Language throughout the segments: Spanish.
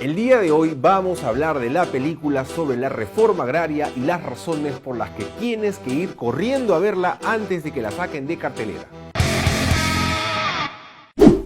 El día de hoy vamos a hablar de la película sobre la reforma agraria y las razones por las que tienes que ir corriendo a verla antes de que la saquen de cartelera.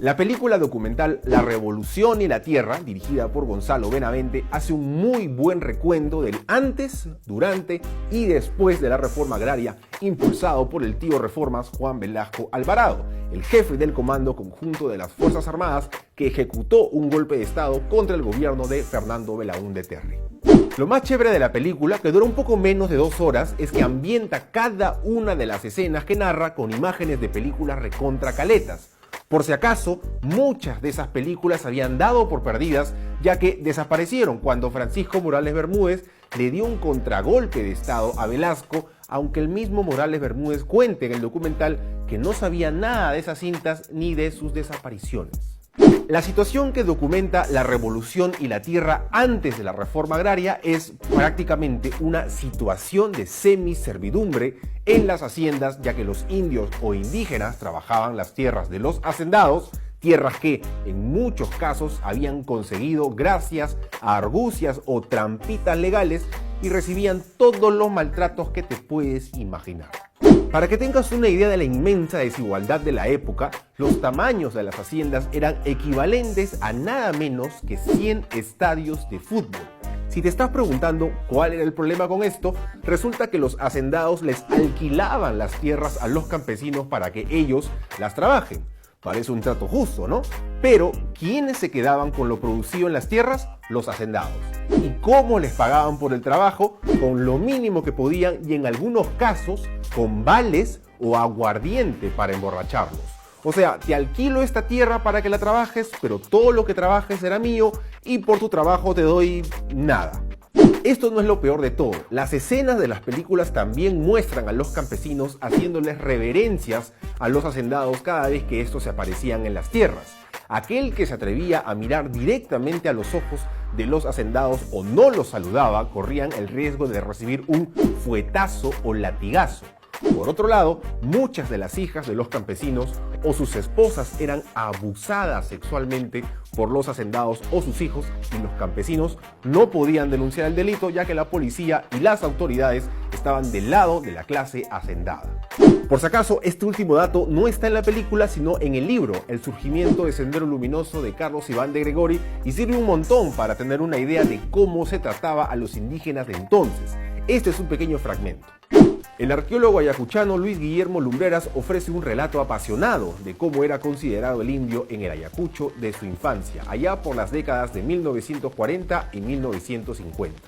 La película documental La Revolución y la Tierra, dirigida por Gonzalo Benavente, hace un muy buen recuento del antes, durante y después de la reforma agraria, impulsado por el tío Reformas Juan Velasco Alvarado, el jefe del Comando Conjunto de las Fuerzas Armadas que ejecutó un golpe de Estado contra el gobierno de Fernando Belaúnde Terry. Lo más chévere de la película, que dura un poco menos de 2 horas, es que ambienta cada una de las escenas que narra con imágenes de películas recontra caletas. Por si acaso, muchas de esas películas habían dado por perdidas, ya que desaparecieron cuando Francisco Morales Bermúdez le dio un contragolpe de Estado a Velasco, aunque el mismo Morales Bermúdez cuente en el documental que no sabía nada de esas cintas ni de sus desapariciones. La situación que documenta La Revolución y la Tierra antes de la reforma agraria es prácticamente una situación de semiservidumbre en las haciendas, ya que los indios o indígenas trabajaban las tierras de los hacendados, tierras que en muchos casos habían conseguido gracias a argucias o trampitas legales y recibían todos los maltratos que te puedes imaginar. Para que tengas una idea de la inmensa desigualdad de la época, los tamaños de las haciendas eran equivalentes a nada menos que 100 estadios de fútbol. Si te estás preguntando cuál era el problema con esto, resulta que los hacendados les alquilaban las tierras a los campesinos para que ellos las trabajen. Parece un trato justo, ¿no? Pero, ¿quiénes se quedaban con lo producido en las tierras? Los hacendados. ¿Y cómo les pagaban por el trabajo? Con lo mínimo que podían y en algunos casos con vales o aguardiente para emborracharlos. O sea, te alquilo esta tierra para que la trabajes, pero todo lo que trabajes será mío y por tu trabajo te doy nada. Esto no es lo peor de todo. Las escenas de las películas también muestran a los campesinos haciéndoles reverencias a los hacendados cada vez que estos se aparecían en las tierras. Aquel que se atrevía a mirar directamente a los ojos de los hacendados o no los saludaba, corrían el riesgo de recibir un fuetazo o latigazo. Por otro lado, muchas de las hijas de los campesinos o sus esposas eran abusadas sexualmente por los hacendados o sus hijos y los campesinos no podían denunciar el delito ya que la policía y las autoridades estaban del lado de la clase hacendada. Por si acaso, este último dato no está en la película sino en el libro El surgimiento de Sendero Luminoso de Carlos Iván de Gregori y sirve un montón para tener una idea de cómo se trataba a los indígenas de entonces. Este es un pequeño fragmento. El arqueólogo ayacuchano Luis Guillermo Lumbreras ofrece un relato apasionado de cómo era considerado el indio en el Ayacucho de su infancia, allá por las décadas de 1940 y 1950.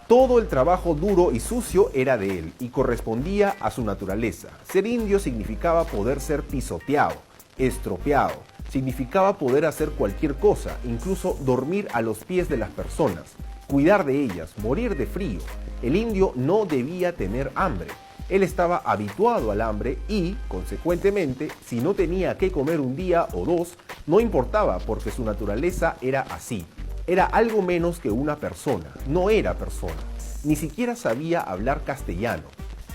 Todo el trabajo duro y sucio era de él y correspondía a su naturaleza. Ser indio significaba poder ser pisoteado, estropeado, significaba poder hacer cualquier cosa, incluso dormir a los pies de las personas, cuidar de ellas, morir de frío. El indio no debía tener hambre. Él estaba habituado al hambre y, consecuentemente, si no tenía que comer un día o dos, no importaba porque su naturaleza era así. Era algo menos que una persona, no era persona. Ni siquiera sabía hablar castellano.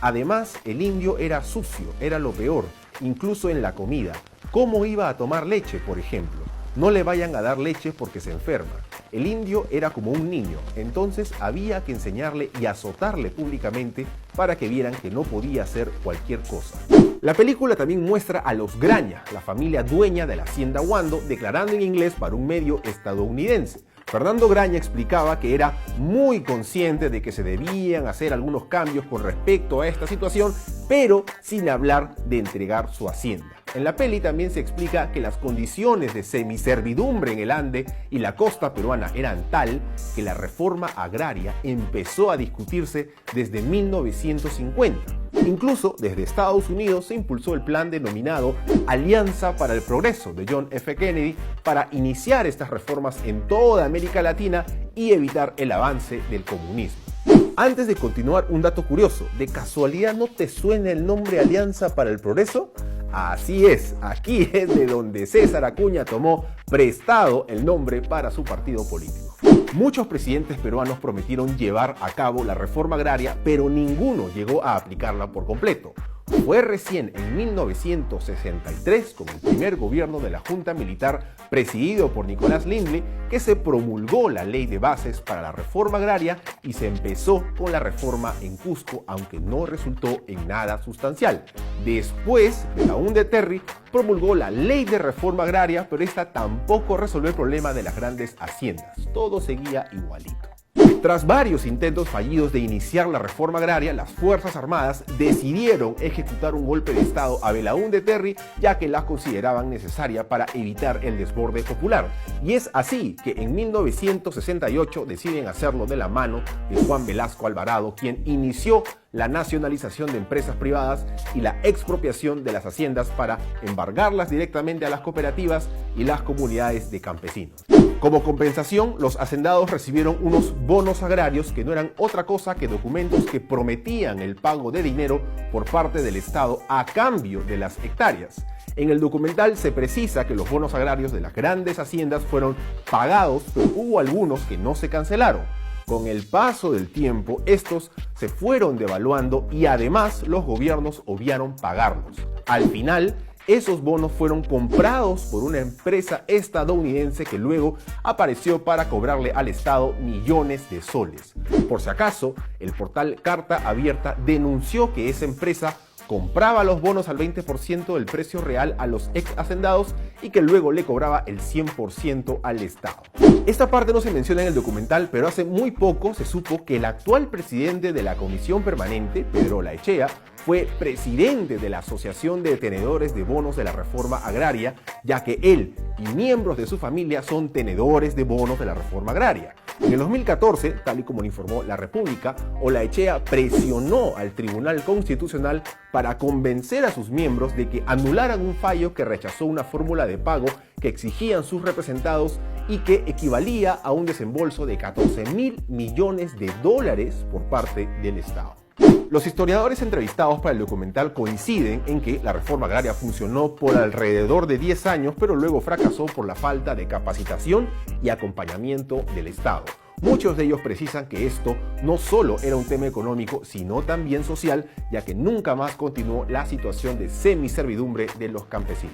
Además, el indio era sucio, era lo peor, incluso en la comida. ¿Cómo iba a tomar leche, por ejemplo? No le vayan a dar leche porque se enferma. El indio era como un niño, entonces había que enseñarle y azotarle públicamente para que vieran que no podía hacer cualquier cosa. La película también muestra a los Graña, la familia dueña de la hacienda Wando, declarando en inglés para un medio estadounidense. Fernando Graña explicaba que era muy consciente de que se debían hacer algunos cambios con respecto a esta situación, pero sin hablar de entregar su hacienda. En la peli también se explica que las condiciones de semiservidumbre en el Ande y la costa peruana eran tal que la reforma agraria empezó a discutirse desde 1950. Incluso desde Estados Unidos se impulsó el plan denominado Alianza para el Progreso de John F. Kennedy para iniciar estas reformas en toda América Latina y evitar el avance del comunismo. Antes de continuar, un dato curioso. ¿De casualidad no te suena el nombre Alianza para el Progreso? Así es, aquí es de donde César Acuña tomó prestado el nombre para su partido político. Muchos presidentes peruanos prometieron llevar a cabo la reforma agraria, pero ninguno llegó a aplicarla por completo. Fue recién en 1963, con el primer gobierno de la Junta Militar presidido por Nicolás Lindley, que se promulgó la Ley de Bases para la Reforma Agraria y se empezó con la reforma en Cusco, aunque no resultó en nada sustancial. Después, Belaúnde Terry promulgó la Ley de Reforma Agraria, pero esta tampoco resolvió el problema de las grandes haciendas. Todo seguía igualito. Tras varios intentos fallidos de iniciar la reforma agraria, las Fuerzas Armadas decidieron ejecutar un golpe de Estado a Belaúnde Terry, ya que la consideraban necesaria para evitar el desborde popular. Y es así que en 1968 deciden hacerlo de la mano de Juan Velasco Alvarado, quien inició la nacionalización de empresas privadas y la expropiación de las haciendas para embargarlas directamente a las cooperativas y las comunidades de campesinos. Como compensación, los hacendados recibieron unos bonos agrarios que no eran otra cosa que documentos que prometían el pago de dinero por parte del Estado a cambio de las hectáreas. En el documental se precisa que los bonos agrarios de las grandes haciendas fueron pagados, pero hubo algunos que no se cancelaron. Con el paso del tiempo, estos se fueron devaluando y además los gobiernos obviaron pagarlos. Al final, esos bonos fueron comprados por una empresa estadounidense que luego apareció para cobrarle al Estado millones de soles. Por si acaso, el portal Carta Abierta denunció que esa empresa compraba los bonos al 20% del precio real a los ex hacendados y que luego le cobraba el 100% al Estado. Esta parte no se menciona en el documental, pero hace muy poco se supo que el actual presidente de la Comisión Permanente, Pedro Olaechea, fue presidente de la Asociación de Tenedores de Bonos de la Reforma Agraria, ya que él y miembros de su familia son tenedores de bonos de la Reforma Agraria. En el 2014, tal y como le informó La República, Olaechea presionó al Tribunal Constitucional para convencer a sus miembros de que anularan un fallo que rechazó una fórmula de pago que exigían sus representados y que equivalía a un desembolso de $14.000 millones por parte del Estado. Los historiadores entrevistados para el documental coinciden en que la reforma agraria funcionó por alrededor de 10 años, pero luego fracasó por la falta de capacitación y acompañamiento del Estado. Muchos de ellos precisan que esto no solo era un tema económico, sino también social, ya que nunca más continuó la situación de semiservidumbre de los campesinos.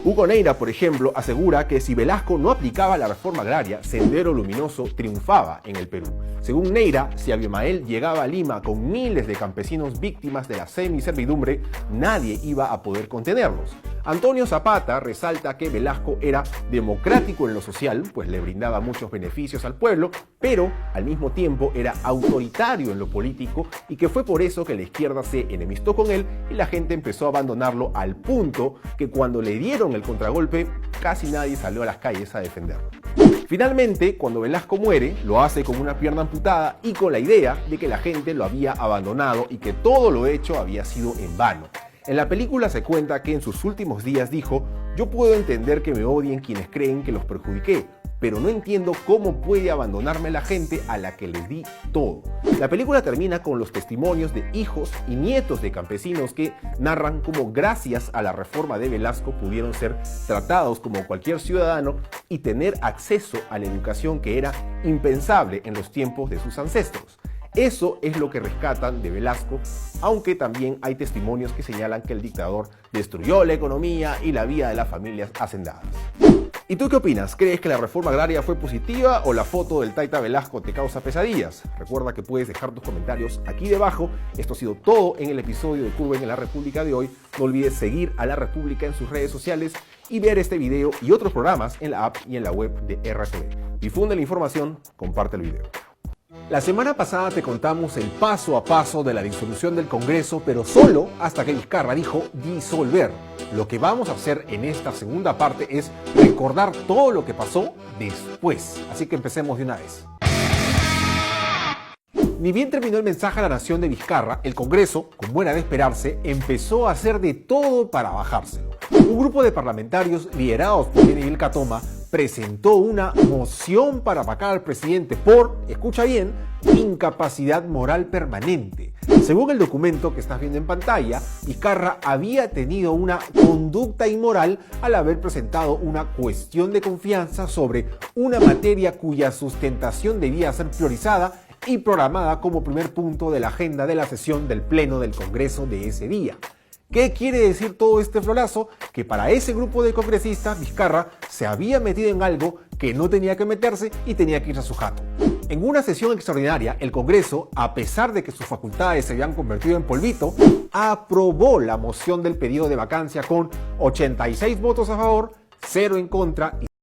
Hugo Neira, por ejemplo, asegura que si Velasco no aplicaba la reforma agraria, Sendero Luminoso triunfaba en el Perú. Según Neira, si Abimael llegaba a Lima con miles de campesinos víctimas de la semiservidumbre, nadie iba a poder contenerlos. Antonio Zapata resalta que Velasco era democrático en lo social, pues le brindaba muchos beneficios al pueblo, pero al mismo tiempo era autoritario en lo político y que fue por eso que la izquierda se enemistó con él y la gente empezó a abandonarlo al punto que cuando le dieron el contragolpe casi nadie salió a las calles a defenderlo. Finalmente, cuando Velasco muere, lo hace con una pierna amputada y con la idea de que la gente lo había abandonado y que todo lo hecho había sido en vano. En la película se cuenta que en sus últimos días dijo: "Yo puedo entender que me odien quienes creen que los perjudiqué, pero no entiendo cómo puede abandonarme la gente a la que les di todo". La película termina con los testimonios de hijos y nietos de campesinos que narran cómo gracias a la reforma de Velasco pudieron ser tratados como cualquier ciudadano y tener acceso a la educación que era impensable en los tiempos de sus ancestros. Eso es lo que rescatan de Velasco, aunque también hay testimonios que señalan que el dictador destruyó la economía y la vida de las familias hacendadas. ¿Y tú qué opinas? ¿Crees que la reforma agraria fue positiva o la foto del Taita Velasco te causa pesadillas? Recuerda que puedes dejar tus comentarios aquí debajo. Esto ha sido todo en el episodio de Curwen en la República de hoy. No olvides seguir a La República en sus redes sociales y ver este video y otros programas en la app y en la web de RTV. Difunde la información, comparte el video. La semana pasada te contamos el paso a paso de la disolución del Congreso, pero solo hasta que Vizcarra dijo disolver. Lo que vamos a hacer en esta segunda parte es recordar todo lo que pasó después. Así que empecemos de una vez. Ni bien terminó el mensaje a la nación de Vizcarra, el Congreso, como era de esperarse, empezó a hacer de todo para bajárselo. Un grupo de parlamentarios liderados por Miguel Catoma presentó una moción para vacar al presidente por, escucha bien, incapacidad moral permanente. Según el documento que estás viendo en pantalla, Vizcarra había tenido una conducta inmoral al haber presentado una cuestión de confianza sobre una materia cuya sustentación debía ser priorizada y programada como primer punto de la agenda de la sesión del Pleno del Congreso de ese día. ¿Qué quiere decir todo este flolazo? Que para ese grupo de congresistas, Vizcarra se había metido en algo que no tenía que meterse y tenía que irse a su jato. En una sesión extraordinaria, el Congreso, a pesar de que sus facultades se habían convertido en polvito, aprobó la moción del pedido de vacancia con 86 votos a favor, 0 en contra y